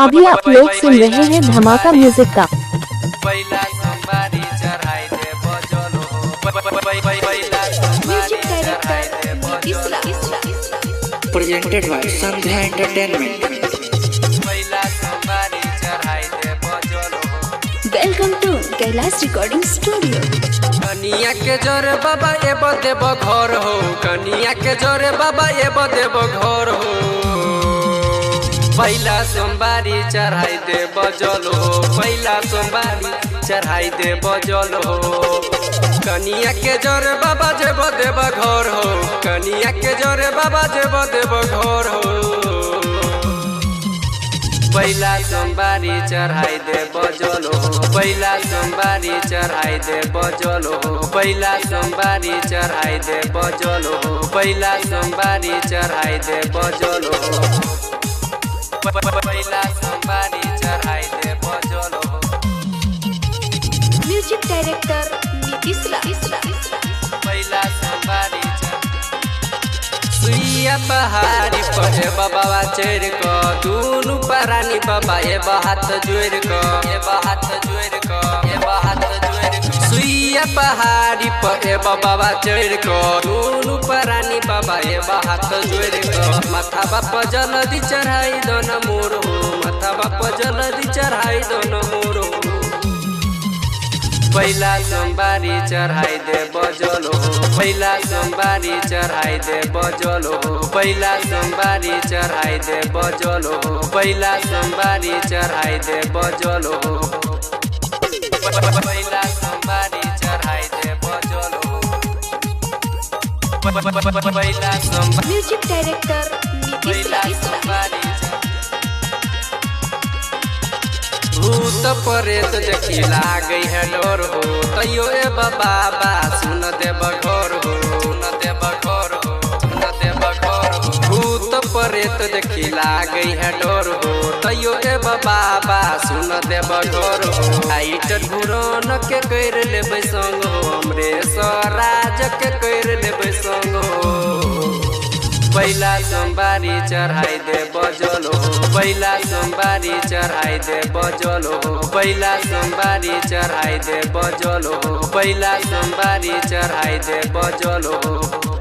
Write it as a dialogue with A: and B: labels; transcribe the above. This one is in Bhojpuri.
A: अभी आप लोग सुन रहे हैं धमाका म्यूजिक का।
B: Presented by Sandhya entertainment.
C: Welcome to Kailash recording studio.
D: कनिया के जोरे बाबा ये बदेब घर हो, कनिया के जोरे बाबा ये बदेब घर हो। पहला सोमवारी चढ़ाई दे बजल हो, पहला सोमवारी चढ़ाई दे बजल हो। कनिया के जोरे बाबा जे बदेब घर हो, कनिया के जोरे बाबा जे बदेब घर हो। पहला सोमवारी चढ़ाई दे बजल हो, पहला सोमवारी चढ़ाई दे बजल हो। पहला सोमवारी चढ़ाई दे बजल हो, पहला सोमवारी चढ़ाई दे बजल हो। पहला सोमवारी चढ़ाई दे बजल हो।
C: म्यूजिक डायरेक्टर नीतीश रा।
D: पहला सोमवारी सुइया पहाड़ी पर बाबा चढ़ क दुनु परानी बाबा ये हाथ जोड़ क, ये हाथ जोड़ क, ये हाथ जोड़ क। सुइया पहाड़ी पर बाबा चढ़ क दुनु परानी बाबा ये हाथ जोड़ क। माथा बाप जल्दी चढ़ाई दो न मोर हो, माथा बाप जल्दी चढ़ाई दो न मोर हो। पहला सोमवारी चढ़ाई दे बजल हो, पहला सोमवारी चढ़ाई दे बजल हो। पहला सोमवारी चढ़ाई दे बजल हो, पहला सोमवारी चढ़ाई दे बजल हो। पहला सोमवारी चढ़ाई दे बजल हो। पहला सोमवारी
C: म्यूजिक डायरेक्टर नीतीश रा।
D: भूत प्रेत देखी लागई है डर हो, तैयो ए बाबा सुन देब घर हो, सुन देब घर हो, सुन देब घर हो। भूत प्रेत देखी लागई है डर हो, तैयो ए बाबा सुन देब घर हो। हाइट घुरन के कर लेबै संग हो, हमरे स्वराज के कर लेबै संग हो। पहला सोमवारी चढ़ाई दे बजल हो, पहला सोमवारी चढ़ाई दे बजल हो। पहला सोमवारी चढ़ाई दे बजल हो, पहला सोमवारी चढ़ाई दे बजल हो।